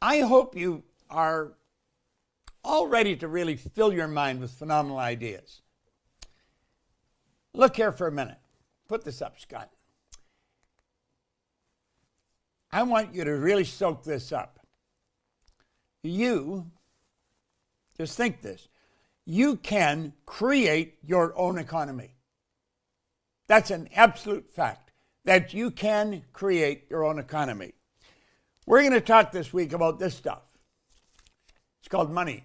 I hope you are all ready to really fill your mind with phenomenal ideas. Look here for a minute. Put this up, Scott. I want you to really soak this up. You, just think this, you can create your own economy. That's an absolute fact, that you can create your own economy. We're going to talk this week about this stuff. It's called money.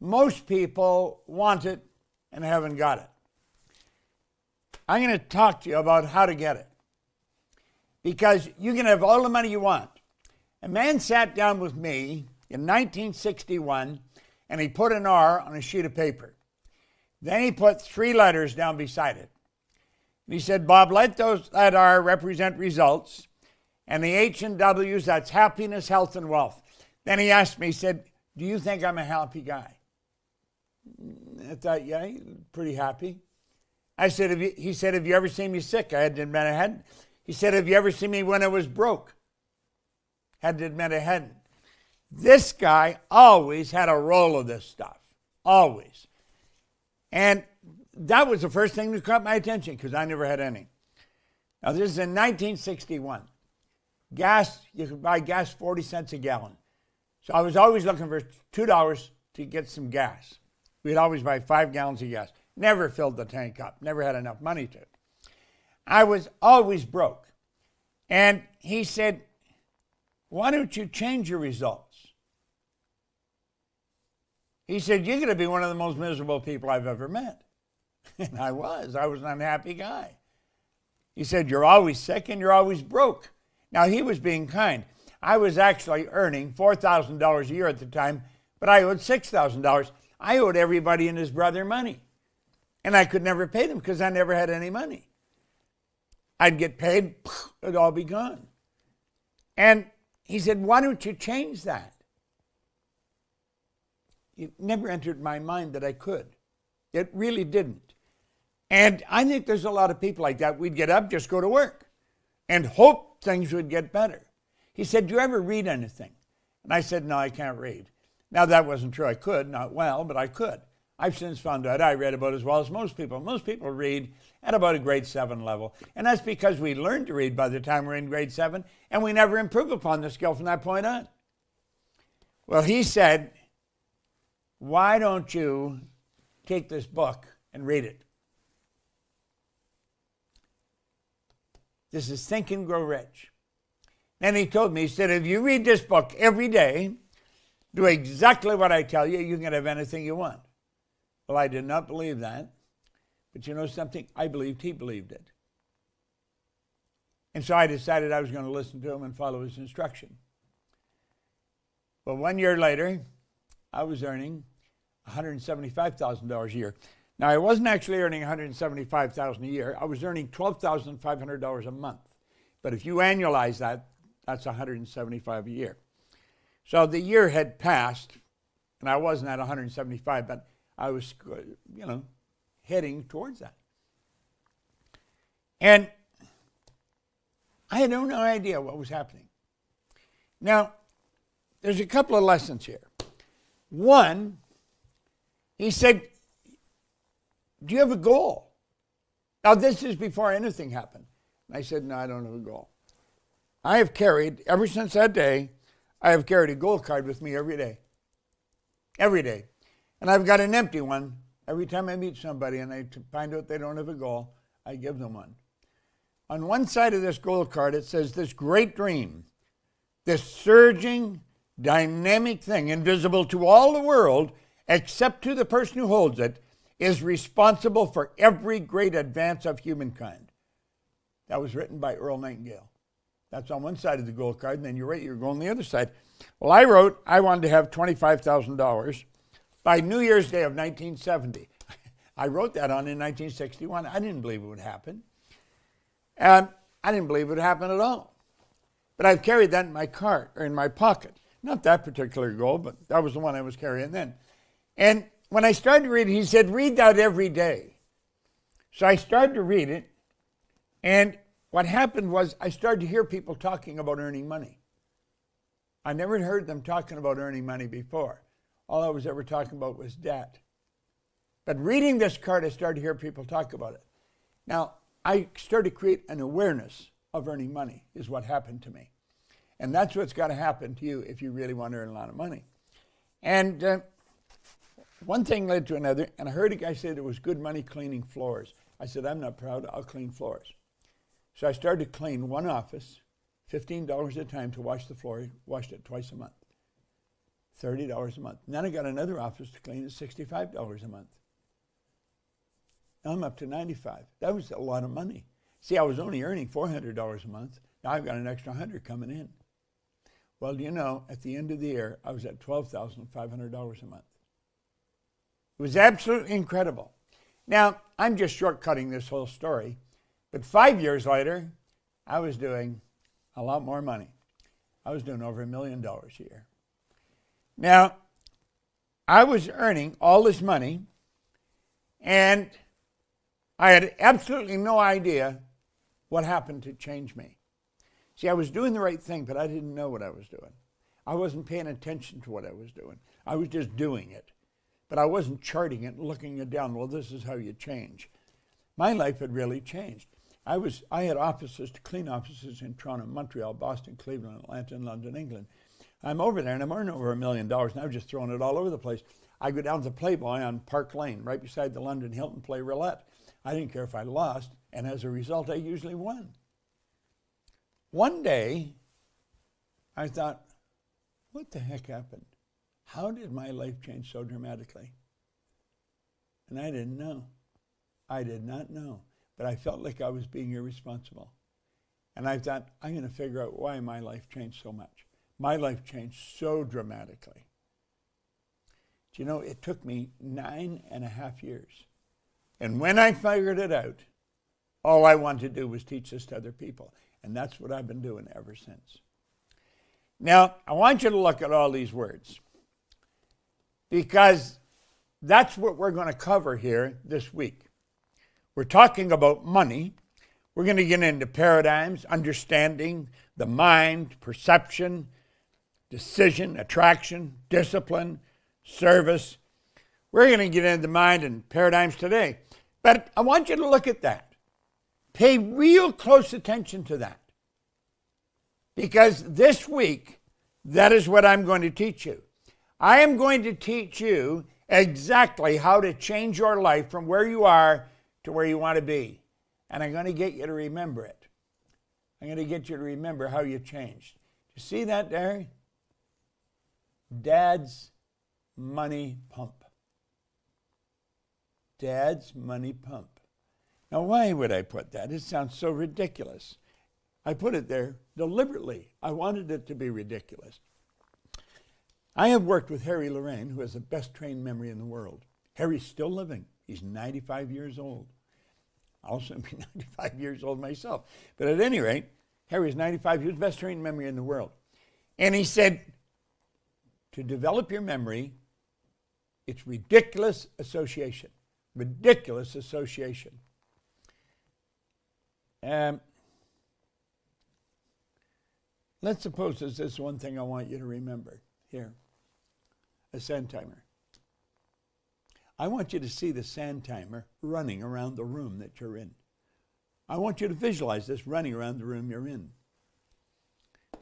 Most people want it and haven't got it. I'm going to talk to you about how to get it. Because you can have all the money you want. A man sat down with me in 1961 and he put an R on a sheet of paper. Then he put 3 letters down beside it. And he said, Bob, let that R represent results, and the H and W's, that's happiness, health, and wealth. Then he asked me, he said, do you think I'm a happy guy? I thought, yeah, pretty happy. I said, he said, have you ever seen me sick? I had to admit I hadn't. He said, have you ever seen me when I was broke? Had to admit I hadn't. This guy always had a roll of this stuff. Always. And that was the first thing that caught my attention because I never had any. Now, this is in 1961. Gas, you could buy gas 40 cents a gallon. So I was always looking for $2 to get some gas. We'd always buy 5 gallons of gas. Never filled the tank up. Never had enough money to. I was always broke. And he said, why don't you change your results? He said, you're going to be one of the most miserable people I've ever met. And I was an unhappy guy. He said, you're always sick and you're always broke. Now, he was being kind. I was actually earning $4,000 a year at the time, but I owed $6,000. I owed everybody and his brother money. And I could never pay them because I never had any money. I'd get paid, it'd all be gone. And he said, why don't you change that? It never entered my mind that I could. It really didn't. And I think there's a lot of people like that. We'd get up, just go to work, and hope things would get better. He said, do you ever read anything? And I said, no, I can't read. Now, that wasn't true. I could, not well, but I could. I've since found out I read about as well as most people. Most people read at about a grade 7 level. And that's because we learned to read by the time we're in grade 7, and we never improve upon the skill from that point on. Well, he said, why don't you take this book and read it? This is Think and Grow Rich. And he told me, he said, if you read this book every day, do exactly what I tell you, you can have anything you want. Well, I did not believe that. But you know something? I believed he believed it. And so I decided I was going to listen to him and follow his instruction. Well, 1 year later, I was earning $175,000 a year. Now, I wasn't actually earning $175,000 a year. I was earning $12,500 a month. But if you annualize that, that's $175,000 a year. So the year had passed, and I wasn't at 175, but I was, heading towards that. And I had no idea what was happening. Now, there's a couple of lessons here. One, he said, do you have a goal? Now, this is before anything happened. And I said, no, I don't have a goal. I have carried, ever since that day, I have carried a goal card with me every day. Every day. And I've got an empty one. Every time I meet somebody and I find out they don't have a goal, I give them one. On one side of this goal card, it says, this great dream, this surging, dynamic thing, invisible to all the world, except to the person who holds it, is responsible for every great advance of humankind. That was written by Earl Nightingale. That's on one side of the goal card, and then you're right, you're going the other side. Well, I wrote I wanted to have $25,000 by New Year's Day of 1970. I wrote that on in 1961. I didn't believe it would happen. And I didn't believe it would happen at all. But I've carried that in my cart, or in my pocket. Not that particular goal, but that was the one I was carrying then. And when I started to read it, he said, read that every day. So I started to read it, and what happened was I started to hear people talking about earning money. I never heard them talking about earning money before. All I was ever talking about was debt. But reading this card, I started to hear people talk about it. Now, I started to create an awareness of earning money is what happened to me. And that's what's got to happen to you if you really want to earn a lot of money. And one thing led to another, and I heard a guy say there was good money cleaning floors. I said, I'm not proud, I'll clean floors. So I started to clean one office, $15 at a time to wash the floor, washed it twice a month, $30 a month. And then I got another office to clean at $65 a month. Now I'm up to $95. That was a lot of money. See, I was only earning $400 a month. Now I've got an extra $100 coming in. Well, you know, at the end of the year, I was at $12,500 a month. It was absolutely incredible. Now, I'm just shortcutting this whole story, but 5 years later, I was doing a lot more money. I was doing over $1 million a year. Now, I was earning all this money, and I had absolutely no idea what happened to change me. See, I was doing the right thing, but I didn't know what I was doing. I wasn't paying attention to what I was doing. I was just doing it. But I wasn't charting it and looking it down. Well, this is how you change. My life had really changed. I had offices, to clean offices in Toronto, Montreal, Boston, Cleveland, Atlanta, and London, England. I'm over there, and I'm earning over $1 million, and I've just thrown it all over the place. I go down to Playboy on Park Lane, right beside the London Hilton, play roulette. I didn't care if I lost, and as a result, I usually won. One day, I thought, what the heck happened? How did my life change so dramatically? And I didn't know. I did not know. But I felt like I was being irresponsible. And I thought, I'm going to figure out why my life changed so much. My life changed so dramatically. Do you know, it took me 9.5 years. And when I figured it out, all I wanted to do was teach this to other people. And that's what I've been doing ever since. Now, I want you to look at all these words, because that's what we're going to cover here this week. We're talking about money. We're going to get into paradigms, understanding the mind, perception, decision, attraction, discipline, service. We're going to get into mind and paradigms today. But I want you to look at that. Pay real close attention to that. Because this week, that is what I'm going to teach you. I am going to teach you exactly how to change your life from where you are to where you want to be. And I'm going to get you to remember it. I'm going to get you to remember how you changed. You see that there? Dad's money pump. Dad's money pump. Now, why would I put that? It sounds so ridiculous. I put it there deliberately. I wanted it to be ridiculous. I have worked with Harry Lorraine, who has the best trained memory in the world. Harry's still living. He's 95 years old. I'll soon be 95 years old myself. But at any rate, Harry's 95. He was the best trained memory in the world. And he said, to develop your memory, it's ridiculous association. Ridiculous association. Let's suppose there's this one thing I want you to remember here. A sand timer. I want you to see the sand timer running around the room that you're in. I want you to visualize this running around the room you're in.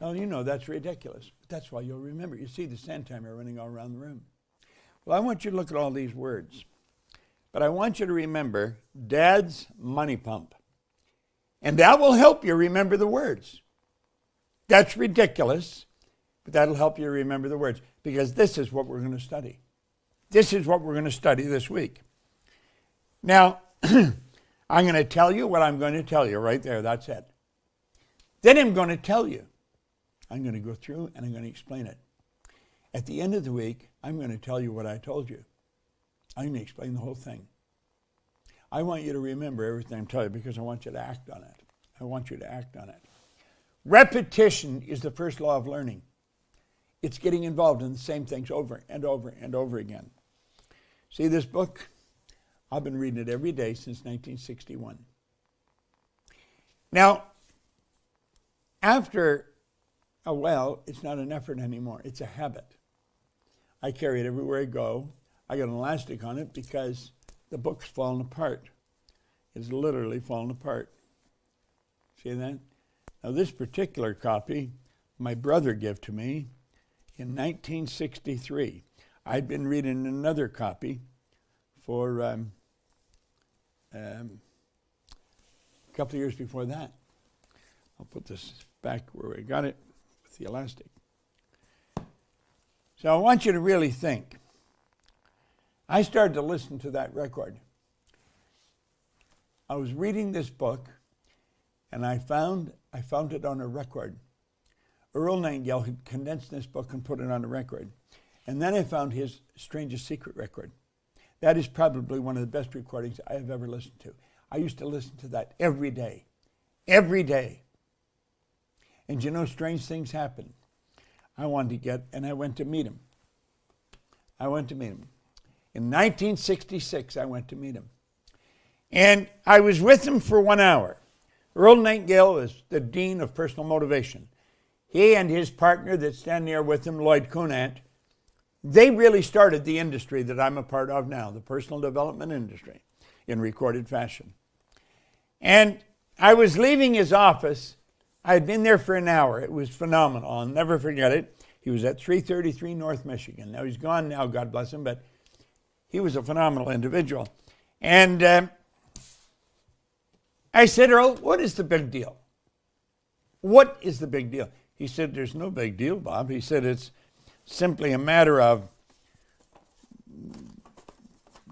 Now, you know that's ridiculous, but that's why you'll remember. You see the sand timer running all around the room. Well, I want you to look at all these words, but I want you to remember Dad's money pump. And that will help you remember the words. That's ridiculous, but that'll help you remember the words, because this is what we're going to study. This is what we're going to study this week. Now, I'm going to tell you what I'm going to tell you right there. That's it. Then I'm going to tell you. I'm going to go through and I'm going to explain it. At the end of the week, I'm going to tell you what I told you. I'm going to explain the whole thing. I want you to remember everything I'm telling you because I want you to act on it. I want you to act on it. Repetition is the first law of learning. It's getting involved in the same things over and over and over again. See this book? I've been reading it every day since 1961. Now, after Oh, well, it's not an effort anymore. It's a habit. I carry it everywhere I go. I got an elastic on it because the book's fallen apart. It's literally fallen apart. See that? Now, this particular copy, my brother gave to me in 1963. I'd been reading another copy for a couple of years before that. I'll put this back where we got it with the elastic. So I want you to really think. I started to listen to that record. I was reading this book, and I found it on a record. Earl Nightingale had condensed this book and put it on a record. And then I found his Strangest Secret record. That is probably one of the best recordings I have ever listened to. I used to listen to that every day. Every day. And you know, strange things happened. I went to meet him. In 1966, I went to meet him. And I was with him for 1 hour. Earl Nightingale is the Dean of Personal Motivation. He and his partner that stand there with him, Lloyd Conant, they really started the industry that I'm a part of now, the personal development industry, in recorded fashion. And I was leaving his office. I had been there for an hour. It was phenomenal. I'll never forget it. He was at 333 North Michigan. Now, he's gone now, God bless him, but he was a phenomenal individual. And I said, Earl, what is the big deal? What is the big deal? He said, there's no big deal, Bob. He said, it's simply a matter of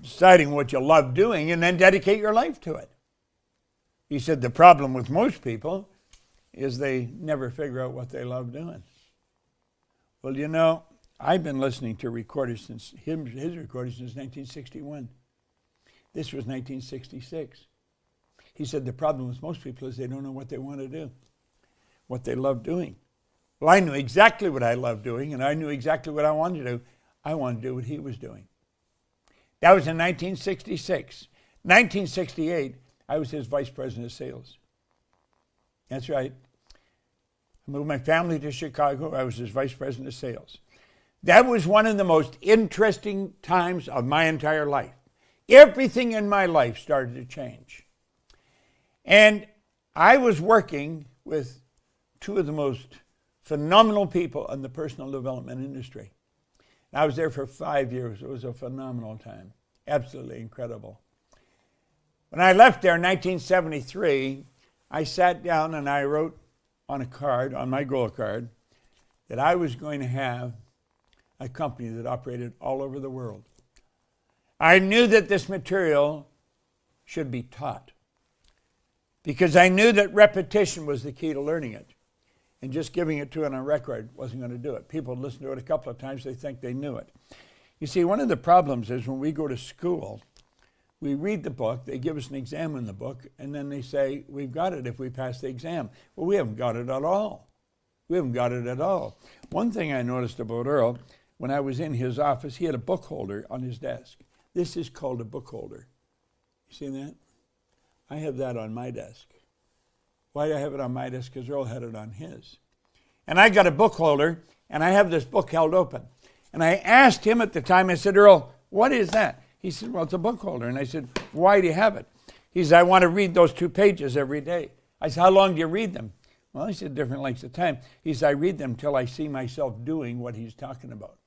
deciding what you love doing and then dedicate your life to it. He said, the problem with most people is they never figure out what they love doing. Well, you know, I've been listening to recordings since his recordings since 1961. This was 1966. He said the problem with most people is they don't know what they want to do, what they love doing. Well, I knew exactly what I loved doing, and I knew exactly what I wanted to do. I wanted to do what he was doing. That was in 1966. 1968, I was his vice president of sales. That's right. I moved my family to Chicago. I was his vice president of sales. That was one of the most interesting times of my entire life. Everything in my life started to change. And I was working with two of the most phenomenal people in the personal development industry. I was there for 5 years. It was a phenomenal time. Absolutely incredible. When I left there in 1973, I sat down and I wrote on a card, on my goal card, that I was going to have a company that operated all over the world. I knew that this material should be taught because I knew that repetition was the key to learning it. And just giving it to it on a record wasn't going to do it. People listen to it a couple of times, they think they knew it. You see, one of the problems is when we go to school, we read the book, they give us an exam in the book, and then they say, we've got it if we pass the exam. Well, we haven't got it at all. We haven't got it at all. One thing I noticed about Earl, when I was in his office, he had a book holder on his desk. This is called a book holder. You see that? I have that on my desk. Why do I have it on my desk? Because Earl had it on his. And I got a book holder, and I have this book held open. And I asked him at the time, I said, Earl, what is that? He said, well, it's a book holder. And I said, why do you have it? He said, I want to read those 2 pages every day. I said, how long do you read them? Well, he said, different lengths of time. He said, I read them till I see myself doing what he's talking about.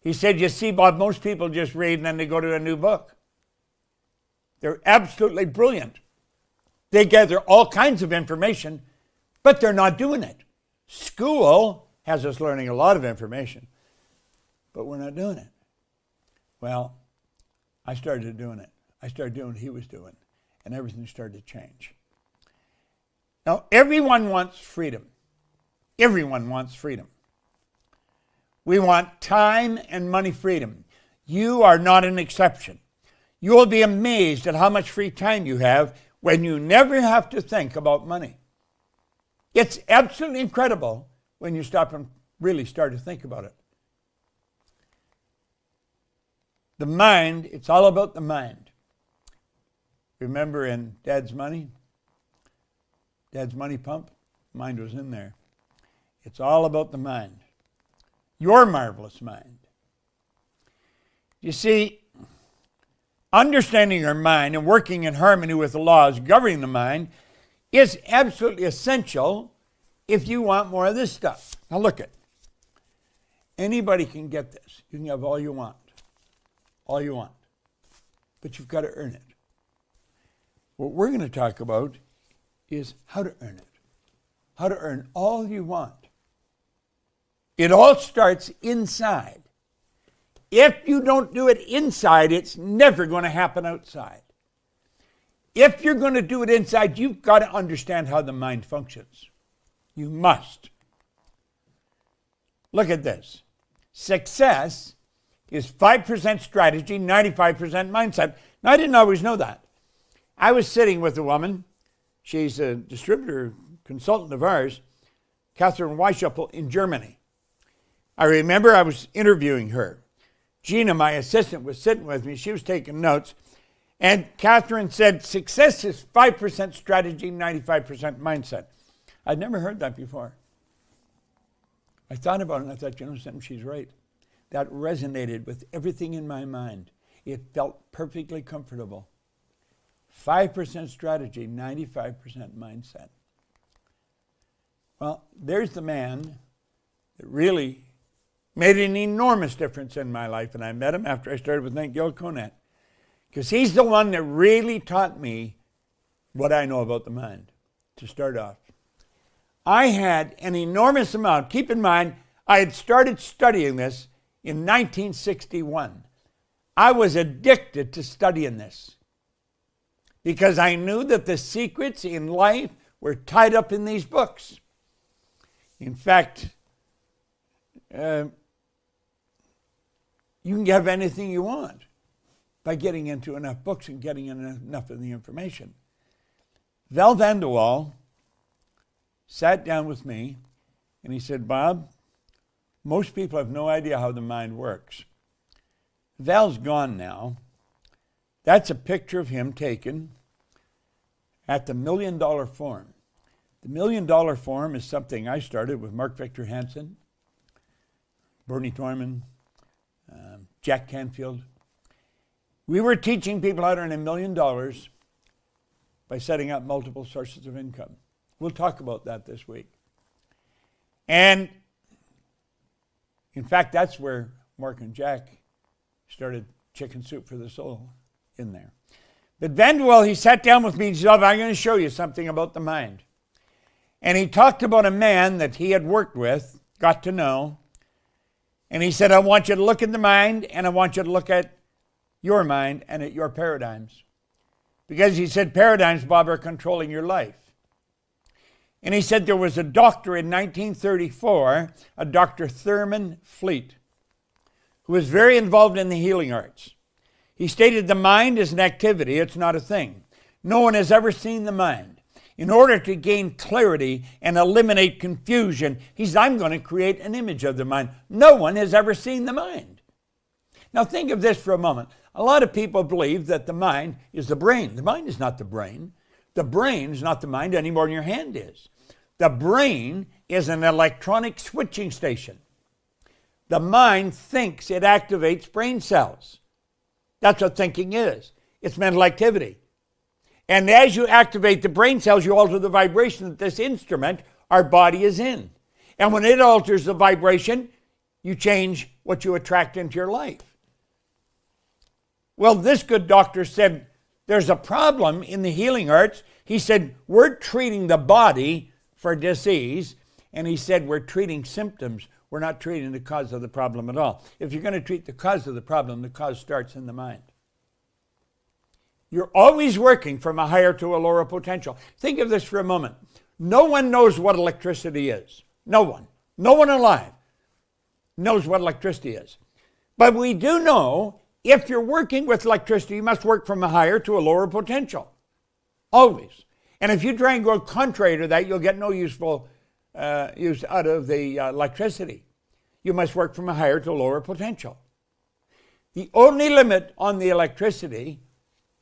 He said, you see, Bob, most people just read and then they go to a new book. They're absolutely brilliant. They gather all kinds of information, but they're not doing it. School has us learning a lot of information, but we're not doing it. Well, I started doing it. I started doing what he was doing, and everything started to change. Now, everyone wants freedom. Everyone wants freedom. We want time and money freedom. You are not an exception. You will be amazed at how much free time you have when you never have to think about money. It's absolutely incredible when you stop and really start to think about it. The mind, it's all about the mind. Remember in Dad's Money? Dad's Money Pump? Mind was in there. It's all about the mind. Your marvelous mind. You see, understanding your mind and working in harmony with the laws governing the mind is absolutely essential if you want more of this stuff. Now look at. Anybody can get this. You can have all you want. All you want. But you've got to earn it. What we're going to talk about is how to earn it. How to earn all you want. It all starts inside. If you don't do it inside, it's never going to happen outside. If you're going to do it inside, you've got to understand how the mind functions. You must. Look at this. Success is 5% strategy, 95% mindset. Now, I didn't always know that. I was sitting with a woman. She's a distributor, consultant of ours, Catherine Weischuppel in Germany. I remember I was interviewing her. Gina, my assistant, was sitting with me. She was taking notes. And Catherine said, success is 5% strategy, 95% mindset. I'd never heard that before. I thought about it and I thought, you know something, she's right. That resonated with everything in my mind. It felt perfectly comfortable. 5% strategy, 95% mindset. Well, there's the man that really made an enormous difference in my life, and I met him after I started with Gil Conant, because he's the one that really taught me what I know about the mind, to start off. I had an enormous amount. Keep in mind, I had started studying this in 1961. I was addicted to studying this because I knew that the secrets in life were tied up in these books. In fact, you can have anything you want by getting into enough books and getting enough of the information. Val Vanderwall sat down with me and he said, Bob, most people have no idea how the mind works. Val's gone now. That's a picture of him taken at the $1 Million Forum. The $1 Million Forum is something I started with Mark Victor Hansen, Bernie Thorman, Jack Canfield. We were teaching people how to earn $1 million by setting up multiple sources of income. We'll talk about that this week. And in fact, that's where Mark and Jack started Chicken Soup for the Soul in there. But Vanderwall, he sat down with me and said, I'm going to show you something about the mind. And he talked about a man that he had worked with, got to know. And he said, I want you to look at the mind, and I want you to look at your mind and at your paradigms. Because he said paradigms, Bob, are controlling your life. And he said there was a doctor in 1934, a Dr. Thurman Fleet, who was very involved in the healing arts. He stated the mind is an activity, it's not a thing. No one has ever seen the mind. In order to gain clarity and eliminate confusion, he said, I'm going to create an image of the mind. No one has ever seen the mind. Now think of this for a moment. A lot of people believe that the mind is the brain. The mind is not the brain. The brain is not the mind any more than your hand is. The brain is an electronic switching station. The mind thinks, it activates brain cells. That's what thinking is. It's mental activity. And as you activate the brain cells, you alter the vibration that this instrument, our body, is in. And when it alters the vibration, you change what you attract into your life. Well, this good doctor said, there's a problem in the healing arts. He said, we're treating the body for disease. And he said, we're treating symptoms. We're not treating the cause of the problem at all. If you're going to treat the cause of the problem, the cause starts in the mind. You're always working from a higher to a lower potential. Think of this for a moment. No one knows what electricity is. No one. No one alive knows what electricity is. But we do know if you're working with electricity, you must work from a higher to a lower potential. Always. And if you try and go contrary to that, you'll get no use out of the electricity. You must work from a higher to a lower potential. The only limit on the electricity,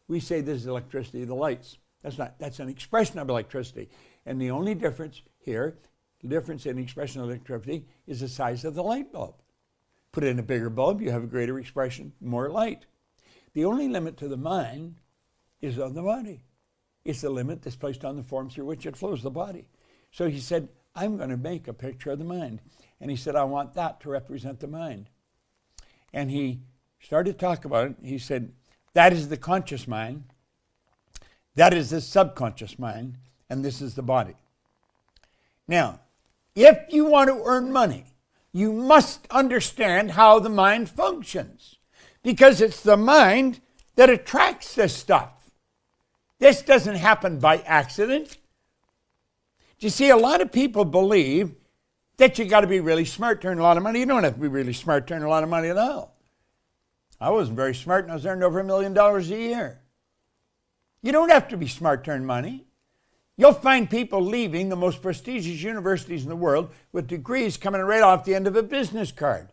we say this is electricity, the lights. That's an expression of electricity. And the only difference here The difference in expression of electricity is the size of the light bulb. Put in a bigger bulb, you have a greater expression, more light. The only limit to the mind is on the body. It's the limit that's placed on the form through which it flows, the body. So he said, I'm going to make a picture of the mind. And he said, I want that to represent the mind. And he started to talk about it. He said, that is the conscious mind, that is the subconscious mind, and this is the body. Now, if you want to earn money, you must understand how the mind functions, because it's the mind that attracts this stuff. This doesn't happen by accident. You see, a lot of people believe that you got to be really smart to earn a lot of money. You don't have to be really smart to earn a lot of money at all. I wasn't very smart, and I was earning over $1 million a year. You don't have to be smart to earn money. You'll find people leaving the most prestigious universities in the world with degrees coming right off the end of a business card.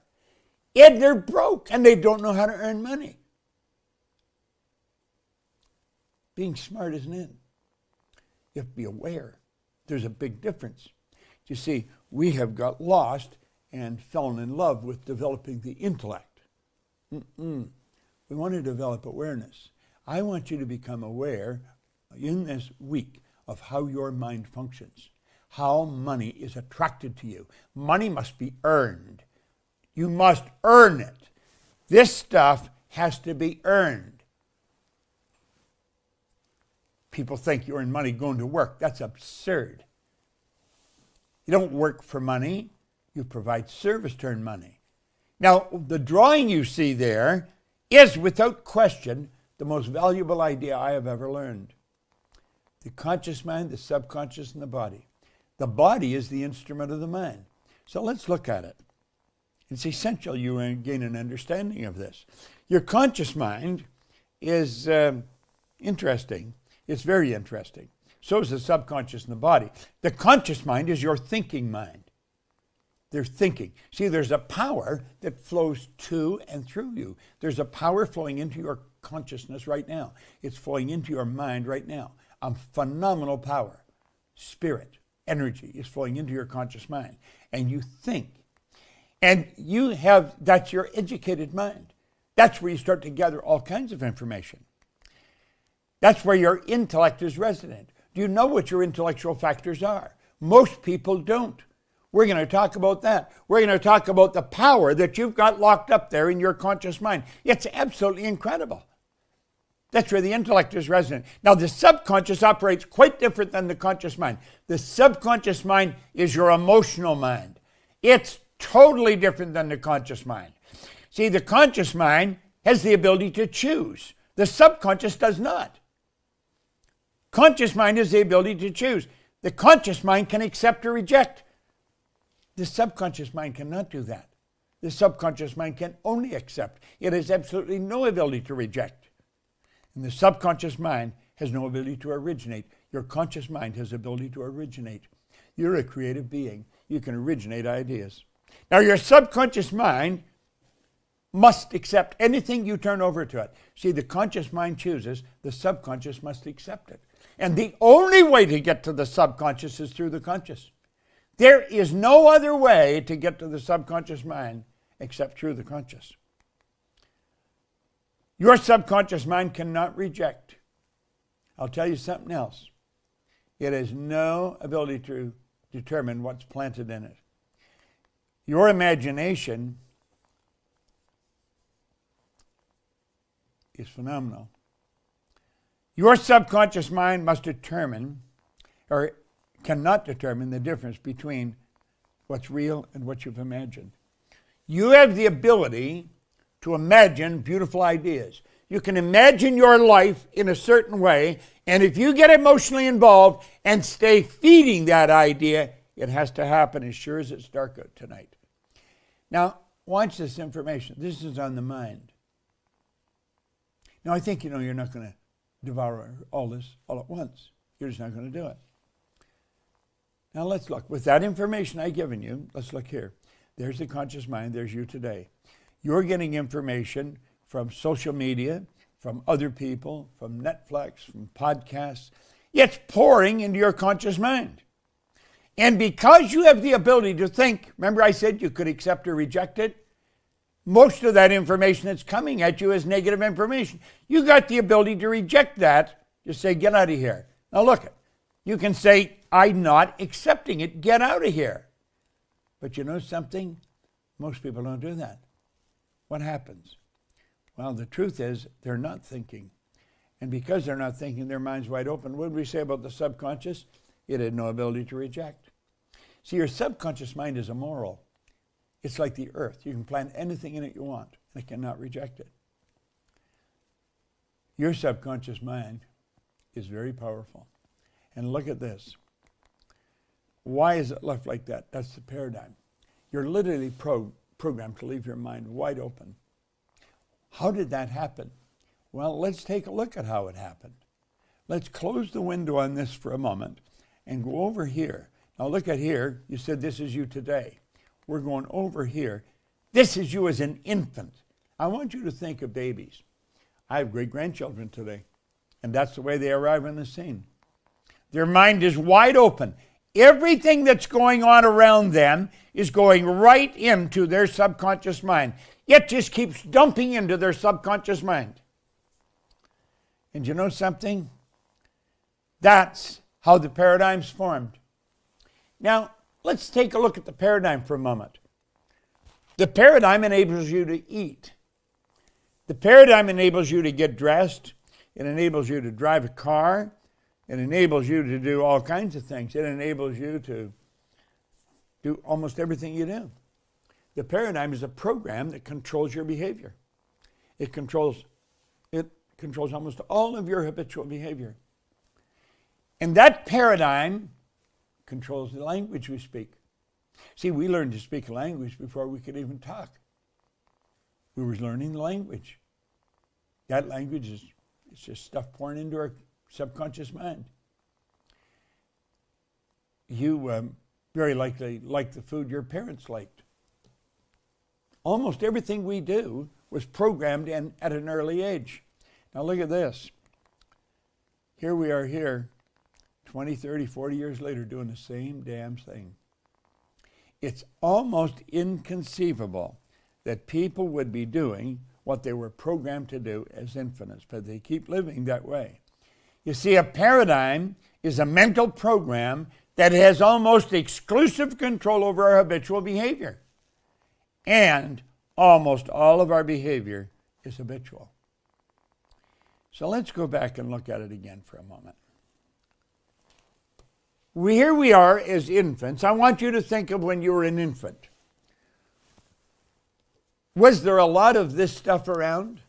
And they're broke, and they don't know how to earn money. Being smart isn't it. You have to be aware. There's a big difference. You see, we have got lost and fallen in love with developing the intellect. We want to develop awareness. I want you to become aware in this week of how your mind functions, how money is attracted to you. Money must be earned. You must earn it. This stuff has to be earned. People think you earn money going to work. That's absurd. You don't work for money. You provide service to earn money. Now, the drawing you see there is, without question, the most valuable idea I have ever learned. The conscious mind, the subconscious, and the body. The body is the instrument of the mind. So let's look at it. It's essential you gain an understanding of this. Your conscious mind is interesting. It's very interesting. So is the subconscious and the body. The conscious mind is your thinking mind. They're thinking. See, there's a power that flows to and through you. There's a power flowing into your consciousness right now. It's flowing into your mind right now. A phenomenal power. Spirit, energy is flowing into your conscious mind. And you think. And you have, that's your educated mind. That's where you start to gather all kinds of information. That's where your intellect is resident. Do you know what your intellectual factors are? Most people don't. We're going to talk about that. We're going to talk about the power that you've got locked up there in your conscious mind. It's absolutely incredible. That's where the intellect is resident. Now, the subconscious operates quite different than the conscious mind. The subconscious mind is your emotional mind. It's totally different than the conscious mind. See, the conscious mind has the ability to choose. The subconscious does not. Conscious mind has the ability to choose. The conscious mind can accept or reject. The subconscious mind cannot do that. The subconscious mind can only accept. It has absolutely no ability to reject. And the subconscious mind has no ability to originate. Your conscious mind has the ability to originate. You're a creative being. You can originate ideas. Now, your subconscious mind must accept anything you turn over to it. See, the conscious mind chooses, the subconscious must accept it. And the only way to get to the subconscious is through the conscious. There is no other way to get to the subconscious mind except through the conscious. Your subconscious mind cannot reject. I'll tell you something else. It has no ability to determine what's planted in it. Your imagination is phenomenal. Your subconscious mind must determine, or cannot determine, the difference between what's real and what you've imagined. You have the ability to imagine beautiful ideas. You can imagine your life in a certain way, and if you get emotionally involved and stay feeding that idea, it has to happen as sure as it's dark out tonight. Now, watch this information. This is on the mind. Now, I think you know you're not going to devour all this all at once. You're just not going to do it. Now let's look. With that information I've given you, let's look here. There's the conscious mind. There's you today. You're getting information from social media, from other people, from Netflix, from podcasts. It's pouring into your conscious mind. And because you have the ability to think, remember I said you could accept or reject it? Most of that information that's coming at you is negative information. You got the ability to reject that. Just say, get out of here. Now look, you can say, I'm not accepting it. Get out of here. But you know something? Most people don't do that. What happens? Well, the truth is they're not thinking. And because they're not thinking, their mind's wide open. What did we say about the subconscious? It had no ability to reject. See, your subconscious mind is immoral. It's like the earth. You can plant anything in it you want, and it cannot reject it. Your subconscious mind is very powerful. And look at this. Why is it left like that? That's the paradigm. You're literally programmed to leave your mind wide open. How did that happen? Well, let's take a look at how it happened. Let's close the window on this for a moment and go over here. Now look at here. You said this is you today. We're going over here. This is you as an infant. I want you to think of babies. I have great-grandchildren today, and that's the way they arrive on the scene. Their mind is wide open. Everything that's going on around them is going right into their subconscious mind. It just keeps dumping into their subconscious mind. And you know something? That's how the paradigm's formed. Now, let's take a look at the paradigm for a moment. The paradigm enables you to eat. The paradigm enables you to get dressed. It enables you to drive a car. It enables you to do all kinds of things. It enables you to do almost everything you do. The paradigm is a program that controls your behavior. It controls almost all of your habitual behavior. And that paradigm controls the language we speak. See, we learned to speak a language before we could even talk. We were learning the language. That language is just stuff pouring into our subconscious mind. You very likely like the food your parents liked. Almost everything we do was programmed in at an early age. Now look at this. Here we are here, 20, 30, 40 years later doing the same damn thing. It's almost inconceivable that people would be doing what they were programmed to do as infants, but they keep living that way. You see, a paradigm is a mental program that has almost exclusive control over our habitual behavior. And almost all of our behavior is habitual. So let's go back and look at it again for a moment. Here we are as infants. I want you to think of when you were an infant. Was there a lot of this stuff around?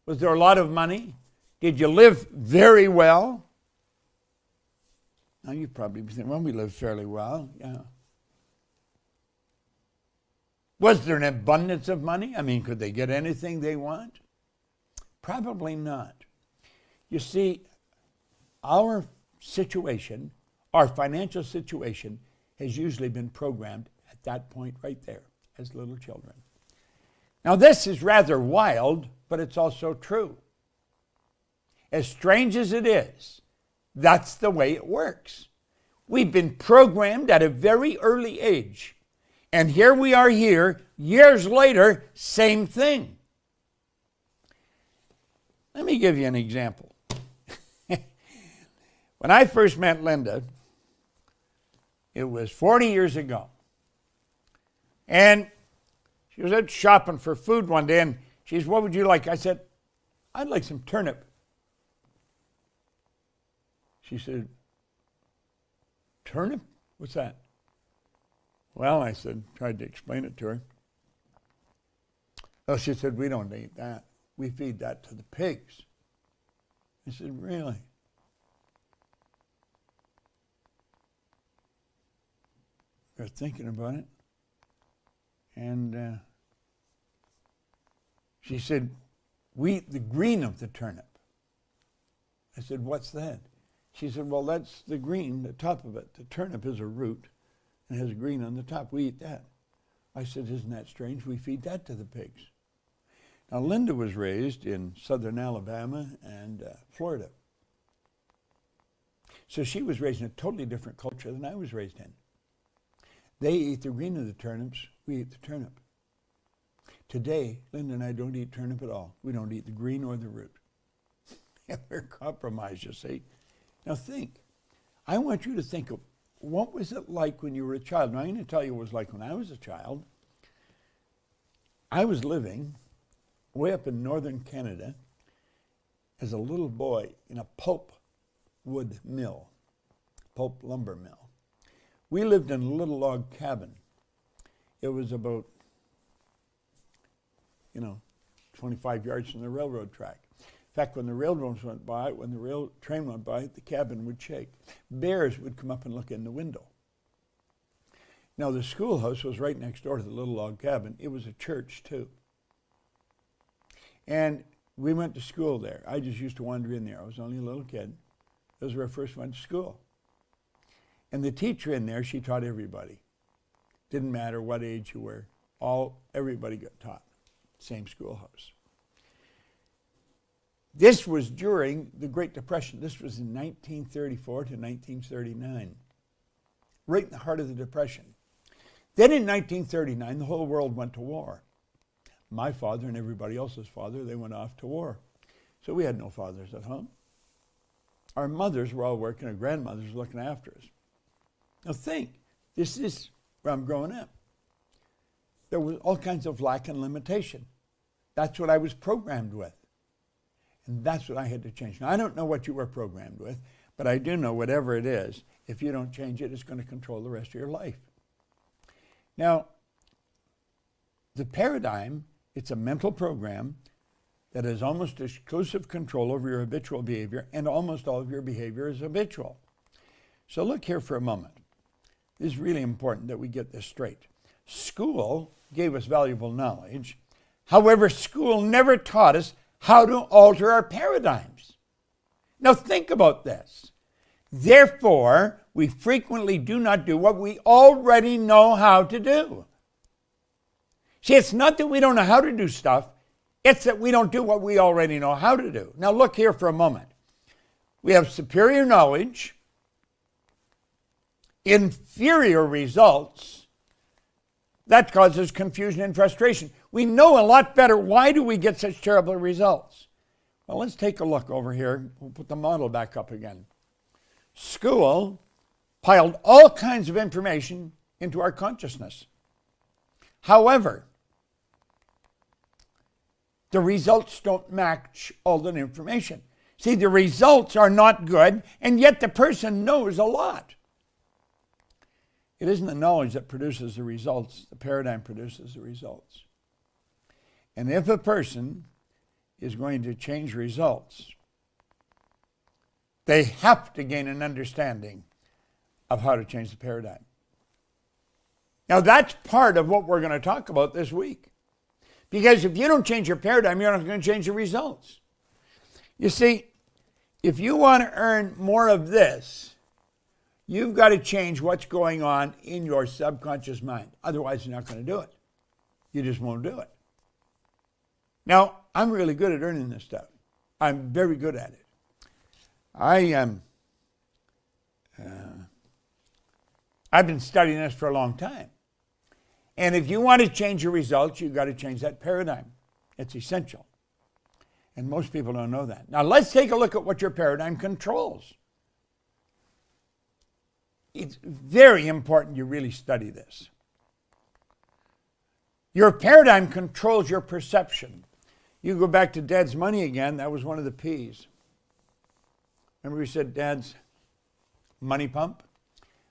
Was there a lot of money? Did you live very well? Now you probably be thinking, well, we live fairly well, yeah. Was there an abundance of money? I mean, could they get anything they want? Probably not. You see, our situation, our financial situation, has usually been programmed at that point right there as little children. Now, this is rather wild, but it's also true. As strange as it is, that's the way it works. We've been programmed at a very early age. And here we are here, years later, same thing. Let me give you an example. When I first met Linda, it was 40 years ago. And she was out shopping for food one day, and she said, what would you like? I said, I'd like some turnip. She said, turnip? What's that? Well, I said, tried to explain it to her. Well, she said, we don't eat that. We feed that to the pigs. I said, really? They're thinking about it. And she said, we eat the green of the turnip. I said, what's that? She said, well, that's the green, the top of it. The turnip is a root and has green on the top. We eat that. I said, isn't that strange? We feed that to the pigs. Now, Linda was raised in southern Alabama and Florida. So she was raised in a totally different culture than I was raised in. They eat the green of the turnips, we eat the turnip. Today, Linda and I don't eat turnip at all. We don't eat the green or the root. We're compromised, you see. Now think. I want you to think of what was it like when you were a child. Now I'm going to tell you what it was like when I was a child. I was living way up in northern Canada as a little boy in a pulp wood mill, pulp lumber mill. We lived in a little log cabin. It was about 25 yards from the railroad track. In fact, when the railroads went by, when the rail train went by, the cabin would shake. Bears would come up and look in the window. Now, the schoolhouse was right next door to the little log cabin. It was a church, too. And we went to school there. I just used to wander in there. I was only a little kid. That was where I first went to school. And the teacher in there, she taught everybody. Didn't matter what age you were. Everybody got taught. Same schoolhouse. This was during the Great Depression. This was in 1934 to 1939, right in the heart of the Depression. Then in 1939, the whole world went to war. My father and everybody else's father, they went off to war. So we had no fathers at home. Our mothers were all working, our grandmothers were looking after us. Now think, this is where I'm growing up. There was all kinds of lack and limitation. That's what I was programmed with. And that's what I had to change. Now, I don't know what you were programmed with, but I do know whatever it is, if you don't change it, it's going to control the rest of your life. Now, the paradigm, it's a mental program that has almost exclusive control over your habitual behavior, and almost all of your behavior is habitual. So look here for a moment. This is really important that we get this straight. School gave us valuable knowledge. However, school never taught us how to alter our paradigms. Now think about this. Therefore, we frequently do not do what we already know how to do. See, it's not that we don't know how to do stuff, it's that we don't do what we already know how to do. Now look here for a moment. We have superior knowledge, inferior results. That causes confusion and frustration. We know a lot better. Why do we get such terrible results? Well, let's take a look over here. We'll put the model back up again. School piled all kinds of information into our consciousness. However, the results don't match all that information. See, the results are not good, and yet the person knows a lot. It isn't the knowledge that produces the results. The paradigm produces the results. And if a person is going to change results, they have to gain an understanding of how to change the paradigm. Now, that's part of what we're going to talk about this week. Because if you don't change your paradigm, you're not going to change the results. You see, if you want to earn more of this, you've got to change what's going on in your subconscious mind. Otherwise, you're not going to do it. You just won't do it. Now, I'm really good at earning this stuff. I'm very good at it. I've been studying this for a long time. And if you want to change your results, you've got to change that paradigm. It's essential. And most people don't know that. Now, let's take a look at what your paradigm controls. It's very important you really study this. Your paradigm controls your perception. You go back to Dad's money again, that was one of the P's. Remember we said Dad's money pump?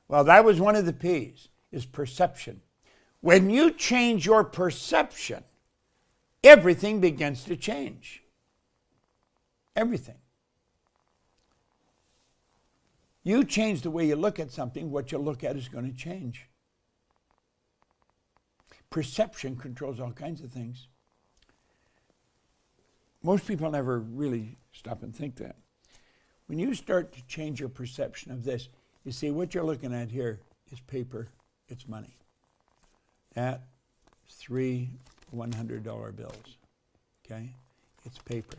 Well, that was one of the P's, is perception. When you change your perception, everything begins to change. Everything. You change the way you look at something, what you look at is going to change. Perception controls all kinds of things. Most people never really stop and think that. When you start to change your perception of this, you see what you're looking at here is paper, it's money. That, 3 $100 bills, okay? It's paper.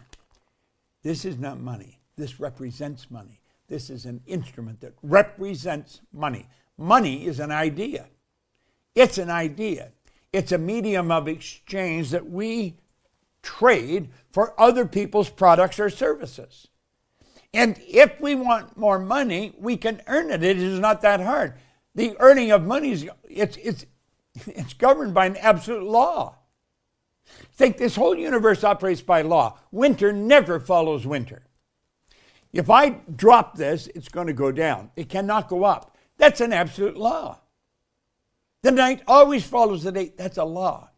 This is not money. This represents money. This is an instrument that represents money. Money is an idea. It's an idea. It's a medium of exchange that we trade for other people's products or services. And if we want more money, we can earn it. It is not that hard. The earning of money is it's governed by an absolute law. Think this whole universe operates by law. Winter never follows winter. If I drop this, it's going to go down. It cannot go up. That's an absolute law. The night always follows the day. That's a law.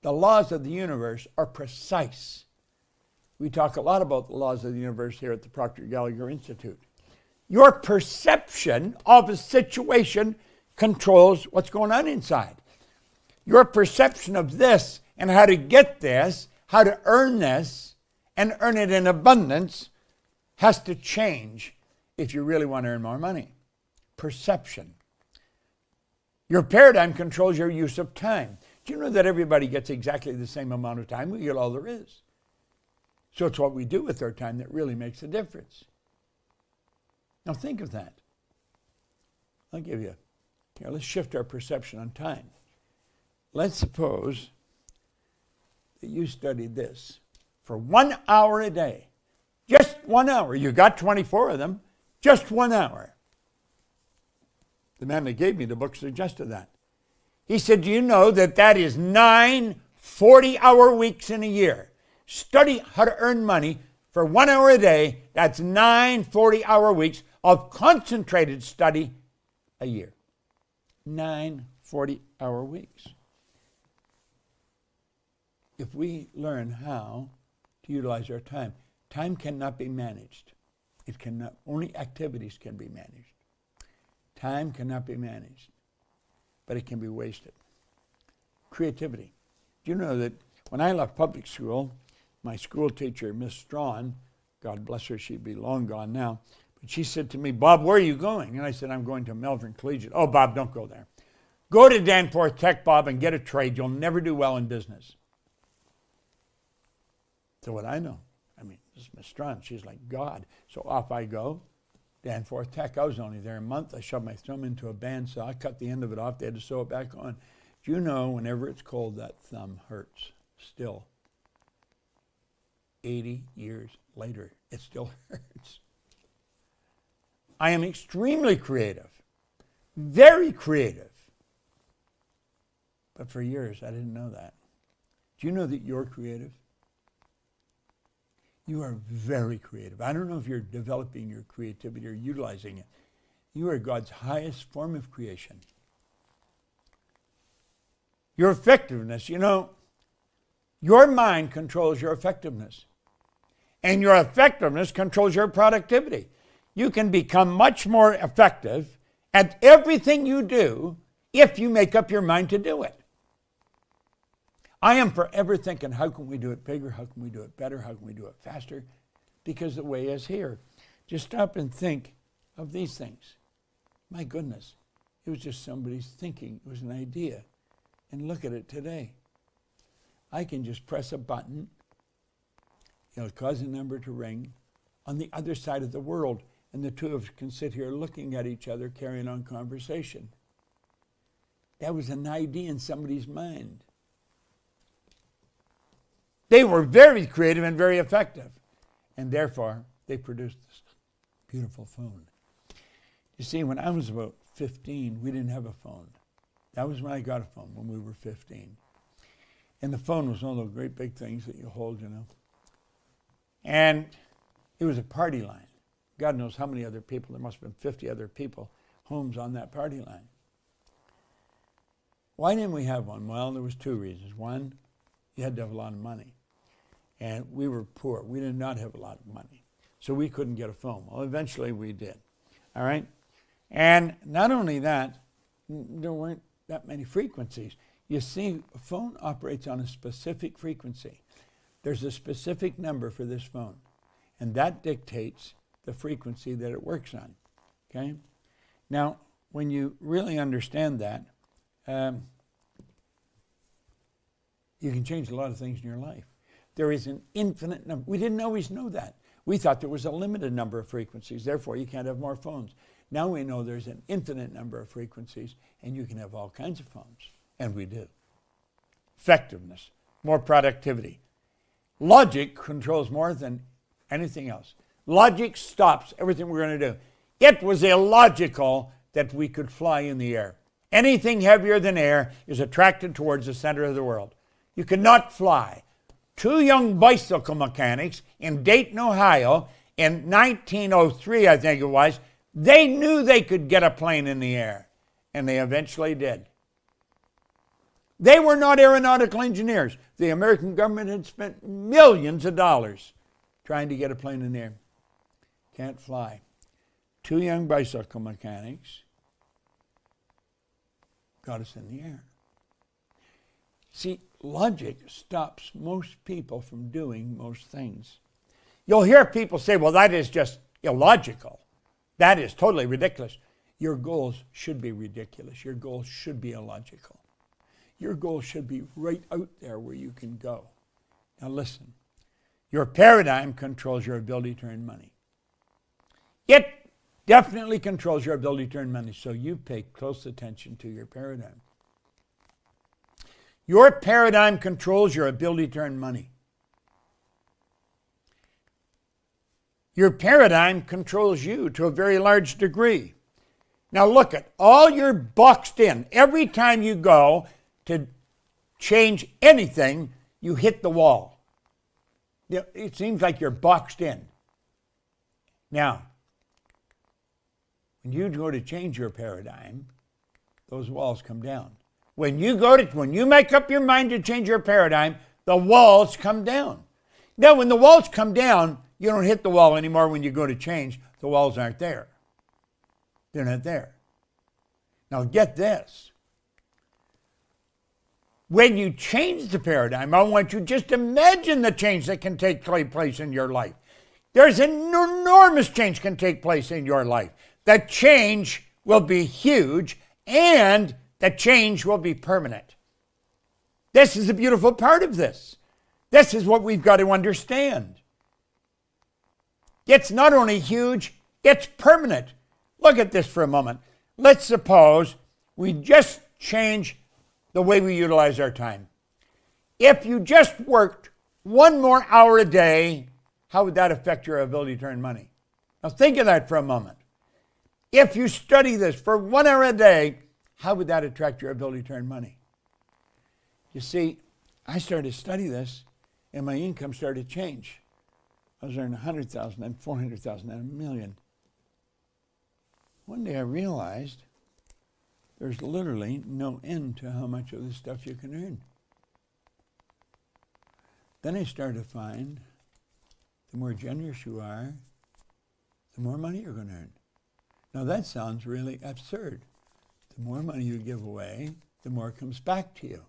The laws of the universe are precise. We talk a lot about the laws of the universe here at the Proctor Gallagher Institute. Your perception of a situation controls what's going on inside. Your perception of this and how to get this, how to earn this, and earn it in abundance has to change if you really want to earn more money. Perception. Your paradigm controls your use of time. Do you know that everybody gets exactly the same amount of time? We get all there is. So it's what we do with our time that really makes a difference. Now think of that. I'll give you, here, let's shift our perception on time. Let's suppose that you studied this for 1 hour a day. Just 1 hour. You got 24 of them. Just 1 hour. The man that gave me the book suggested that. He said, do you know that that is 9 40-hour weeks in a year? Study how to earn money for 1 hour a day. That's 9 40-hour weeks of concentrated study a year. 9 40-hour weeks. If we learn how to utilize our time, time cannot be managed. It cannot, only activities can be managed. Time cannot be managed, but it can be wasted. Creativity. Do you know that when I left public school, my school teacher, Miss Strawn, God bless her, she'd be long gone now, but she said to me, Bob, where are you going? And I said, I'm going to Melbourne Collegiate. Oh, Bob, don't go there. Go to Danforth Tech, Bob, and get a trade. You'll never do well in business. So what I know, I mean, this is Miss Strawn. She's like God. So off I go. Danforth Tech. I was only there a month. I shoved my thumb into a bandsaw. I cut the end of it off. They had to sew it back on. Do you know, whenever it's cold, that thumb hurts still. 80 years later, it still hurts. I am extremely creative. Very creative. But for years, I didn't know that. Do you know that you're creative? You are very creative. I don't know if you're developing your creativity or utilizing it. You are God's highest form of creation. Your effectiveness, you know, your mind controls your effectiveness. And your effectiveness controls your productivity. You can become much more effective at everything you do if you make up your mind to do it. I am forever thinking, how can we do it bigger? How can we do it better? How can we do it faster? Because the way is here. Just stop and think of these things. My goodness, it was just somebody's thinking. It was an idea. And look at it today. I can just press a button. It'll cause a number to ring on the other side of the world. And the two of us can sit here looking at each other, carrying on conversation. That was an idea in somebody's mind. They were very creative and very effective. And therefore, they produced this beautiful phone. You see, when I was about 15, we didn't have a phone. That was when I got a phone, when we were 15. And the phone was one of those great big things that you hold, you know. And it was a party line. God knows how many other people. There must have been 50 other people, homes on that party line. Why didn't we have one? Well, there was two reasons. One, you had to have a lot of money. And we were poor. We did not have a lot of money. So we couldn't get a phone. Well, eventually we did. All right? And not only that, there weren't that many frequencies. You see, a phone operates on a specific frequency. There's a specific number for this phone. And that dictates the frequency that it works on. Okay? Now, when you really understand that, you can change a lot of things in your life. There is an infinite number. We didn't always know that. We thought there was a limited number of frequencies. Therefore, you can't have more phones. Now we know there's an infinite number of frequencies, and you can have all kinds of phones. And we do. Effectiveness, more productivity. Logic controls more than anything else. Logic stops everything we're going to do. It was illogical that we could fly in the air. Anything heavier than air is attracted towards the center of the world. You cannot fly. Two young bicycle mechanics in Dayton, Ohio, in 1903, I think it was, they knew they could get a plane in the air, and they eventually did. They were not aeronautical engineers. The American government had spent millions of dollars trying to get a plane in the air. Can't fly. Two young bicycle mechanics got us in the air. See, logic stops most people from doing most things. You'll hear people say, well, that is just illogical. That is totally ridiculous. Your goals should be ridiculous. Your goals should be illogical. Your goal should be right out there where you can go. Now listen, your paradigm controls your ability to earn money. It definitely controls your ability to earn money, so you pay close attention to your paradigm. Your paradigm controls your ability to earn money. Your paradigm controls you to a very large degree. Now look at all you're boxed in. Every time you go to change anything, you hit the wall. It seems like you're boxed in. Now, when you go to change your paradigm, those walls come down. When you make up your mind to change your paradigm, the walls come down. Now, when the walls come down, you don't hit the wall anymore when you go to change. The walls aren't there. They're not there. Now, get this. When you change the paradigm, I want you just imagine the change that can take place in your life. There's an enormous change can take place in your life. That change will be huge, and that change will be permanent. This is the beautiful part of this. This is what we've got to understand. It's not only huge, it's permanent. Look at this for a moment. Let's suppose we just change the way we utilize our time. If you just worked one more hour a day, how would that affect your ability to earn money? Now think of that for a moment. If you study this for 1 hour a day, how would that attract your ability to earn money? You see, I started to study this, and my income started to change. I was earning 100,000, then 400,000, then $1 million. One day I realized there's literally no end to how much of this stuff you can earn. Then I started to find the more generous you are, the more money you're going to earn. Now that sounds really absurd. The more money you give away, the more comes back to you.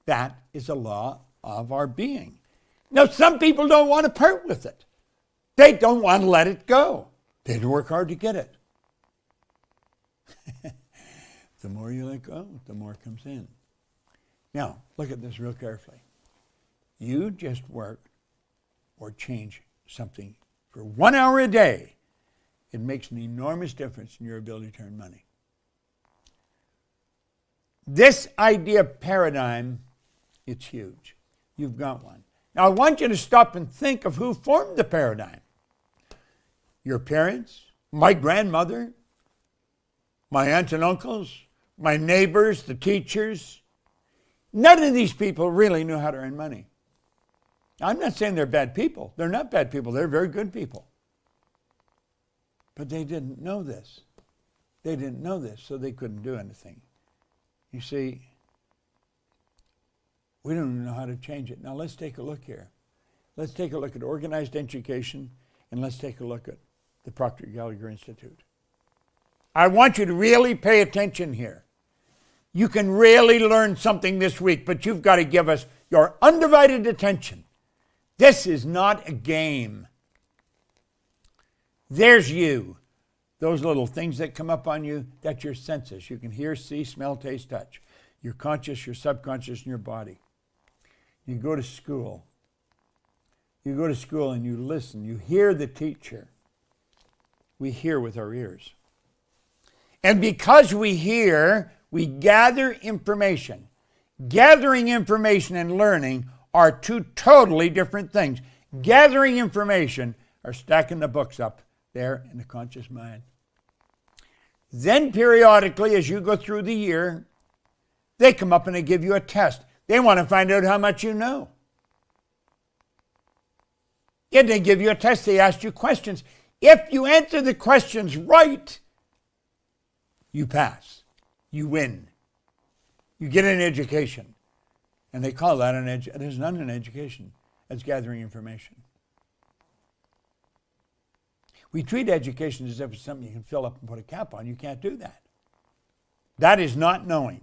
That is a law of our being. Now, some people don't want to part with it. They don't want to let it go. They don't work hard to get it. The more you let go, the more comes in. Now, look at this real carefully. You just work or change something for 1 hour a day. It makes an enormous difference in your ability to earn money. This idea of paradigm, it's huge. You've got one. Now, I want you to stop and think of who formed the paradigm. Your parents, my grandmother, my aunts and uncles, my neighbors, the teachers. None of these people really knew how to earn money. I'm not saying they're bad people. They're not bad people. They're very good people. But they didn't know this. They didn't know this, so they couldn't do anything. You see, we don't even know how to change it. Now let's take a look here. Let's take a look at organized education, and let's take a look at the Proctor Gallagher Institute. I want you to really pay attention here. You can really learn something this week, but you've got to give us your undivided attention. This is not a game. There's you. Those little things that come up on you, that's your senses. You can hear, see, smell, taste, touch. Your conscious, your subconscious, and your body. You go to school. You go to school and you listen. You hear the teacher. We hear with our ears. And because we hear, we gather information. Gathering information and learning are two totally different things. Gathering information are stacking the books up there in the conscious mind. Then periodically, as you go through the year, they come up and they give you a test. They want to find out how much you know. And they give you a test. They ask you questions. If you answer the questions right, you pass. You win. You get an education. And they call that an education. It is not an education. It's gathering information. We treat education as if it's something you can fill up and put a cap on. You can't do that. That is not knowing.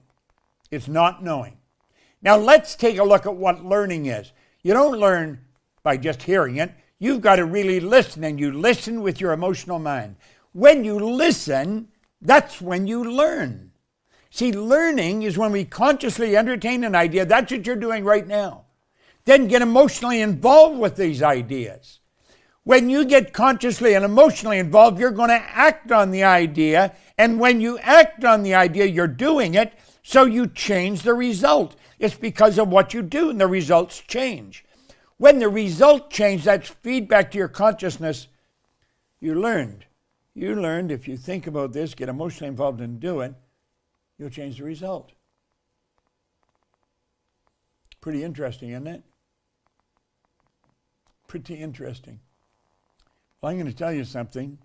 It's not knowing. Now let's take a look at what learning is. You don't learn by just hearing it. You've got to really listen, and you listen with your emotional mind. When you listen, that's when you learn. See, learning is when we consciously entertain an idea. That's what you're doing right now. Then get emotionally involved with these ideas. When you get consciously and emotionally involved, you're going to act on the idea. And when you act on the idea, you're doing it, so you change the result. It's because of what you do, and the results change. When the result changes, that's feedback to your consciousness. You learned. You learned if you think about this, get emotionally involved and do it, you'll change the result. Pretty interesting, isn't it? Pretty interesting. Well, I'm going to tell you something.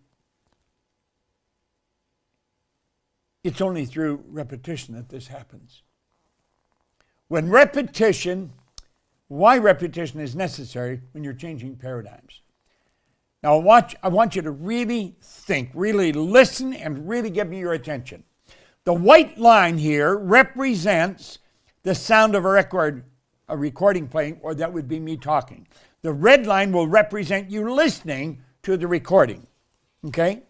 It's only through repetition that this happens. When repetition, why repetition is necessary when you're changing paradigms. Now, I want you to really think, really listen, and really give me your attention. The white line here represents the sound of a recording playing, or that would be me talking. The red line will represent you listening to the recording. Okay?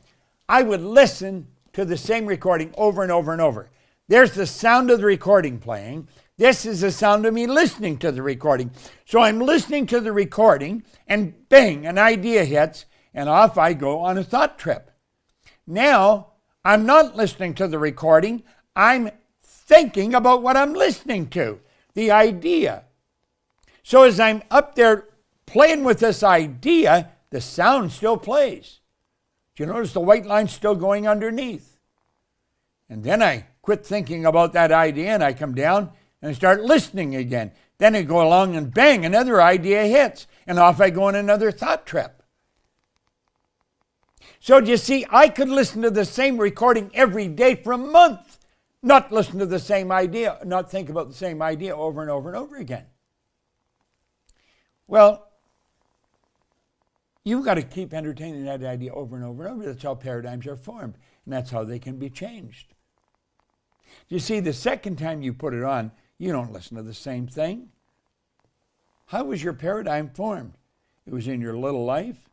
I would listen to the same recording over and over and over. There's the sound of the recording playing. This is the sound of me listening to the recording. So I'm listening to the recording, and bang, an idea hits, and off I go on a thought trip. Now, I'm not listening to the recording. I'm thinking about what I'm listening to, the idea. So as I'm up there playing with this idea, the sound still plays. Do you notice the white line's still going underneath? And then I quit thinking about that idea, and I come down and I start listening again. Then I go along and bang, another idea hits, and off I go on another thought trip. So do you see, I could listen to the same recording every day for a month, not listen to the same idea, not think about the same idea over and over and over again. Well, you've got to keep entertaining that idea over and over and over. That's how paradigms are formed, and that's how they can be changed. You see, the second time you put it on, you don't listen to the same thing. How was your paradigm formed? It was in your little life.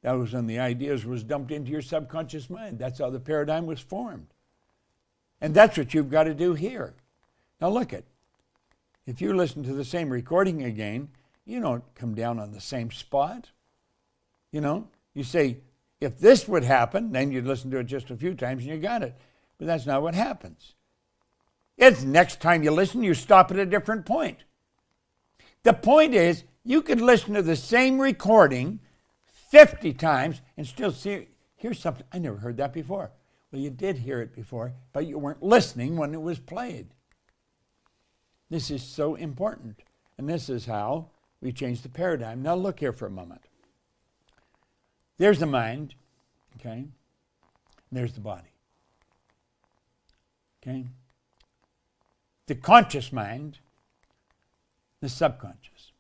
That was when the ideas was dumped into your subconscious mind. That's how the paradigm was formed. And that's what you've got to do here. Now look at, if you listen to the same recording again, you don't come down on the same spot. You know, you say, if this would happen, then you'd listen to it just a few times and you got it. But that's not what happens. It's next time you listen, you stop at a different point. The point is, you could listen to the same recording 50 times and still hear something. I never heard that before. Well, you did hear it before, but you weren't listening when it was played. This is so important. And this is how we change the paradigm. Now look here for a moment. There's the mind, okay? And there's the body, okay? The conscious mind, the subconscious.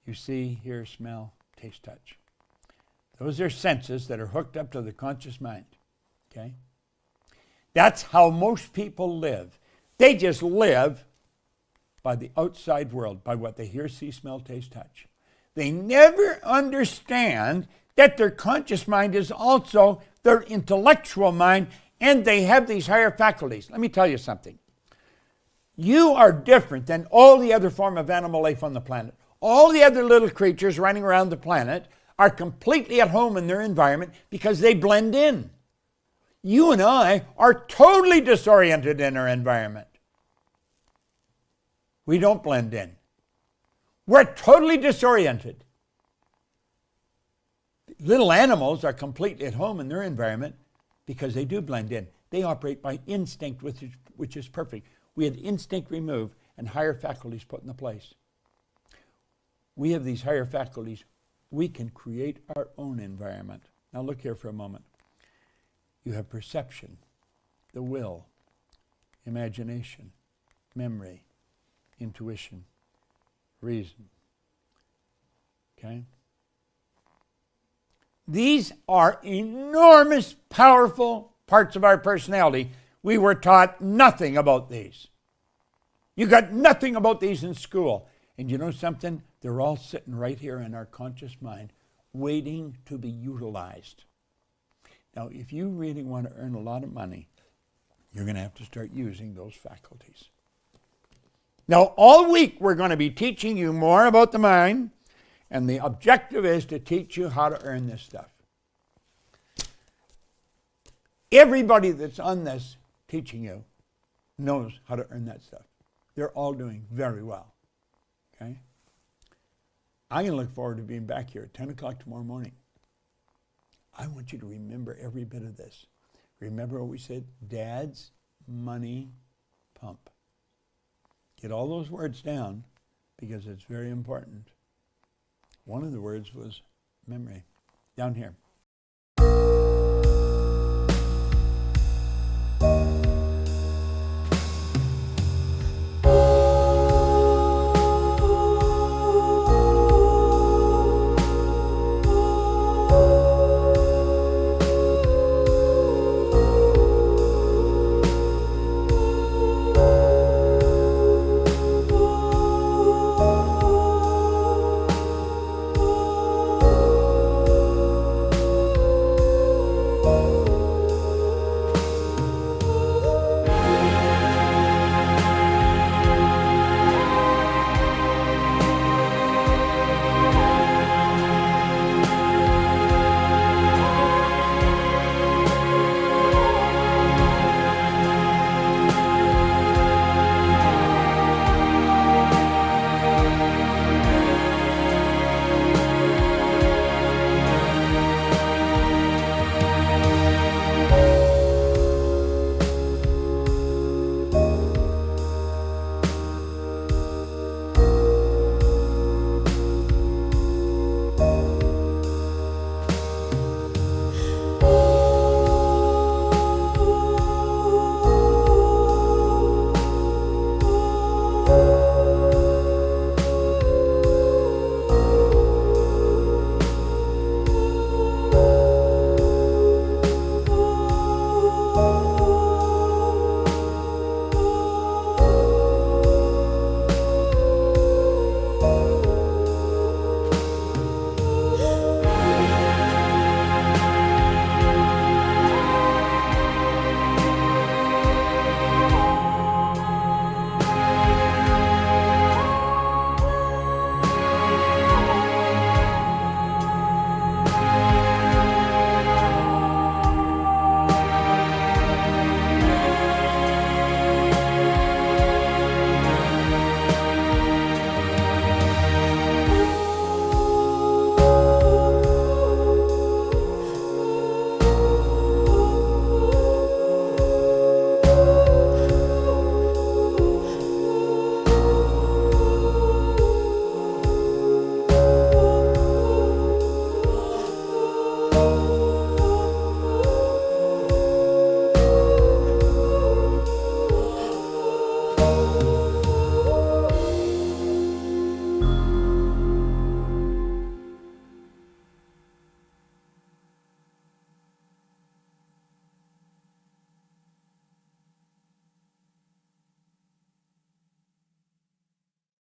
You see, hear, smell, taste, touch. Those are senses that are hooked up to the conscious mind, okay? That's how most people live. They just live by the outside world, by what they hear, see, smell, taste, touch. They never understand that their conscious mind is also their intellectual mind, and they have these higher faculties. Let me tell you something. You are different than all the other form of animal life on the planet. All the other little creatures running around the planet are completely at home in their environment because they blend in. You and I are totally disoriented in our environment. We don't blend in. We're totally disoriented. Little animals are completely at home in their environment because they do blend in. They operate by instinct, which is perfect. We had instinct removed and higher faculties put into place. We have these higher faculties. We can create our own environment. Now look here for a moment. You have perception, the will, imagination, memory, intuition, reason. Okay? These are enormous, powerful parts of our personality. We were taught nothing about these. You got nothing about these in school. And you know something? They're all sitting right here in our conscious mind, waiting to be utilized. Now, if you really want to earn a lot of money, you're going to have to start using those faculties. Now, all week we're going to be teaching you more about the mind, and the objective is to teach you how to earn this stuff. Everybody that's on this teaching you knows how to earn that stuff. They're all doing very well. Okay? I'm going to look forward to being back here at 10 o'clock tomorrow morning. I want you to remember every bit of this. Remember what we said? Dad's money pump. Get all those words down because it's very important. One of the words was memory. Down here.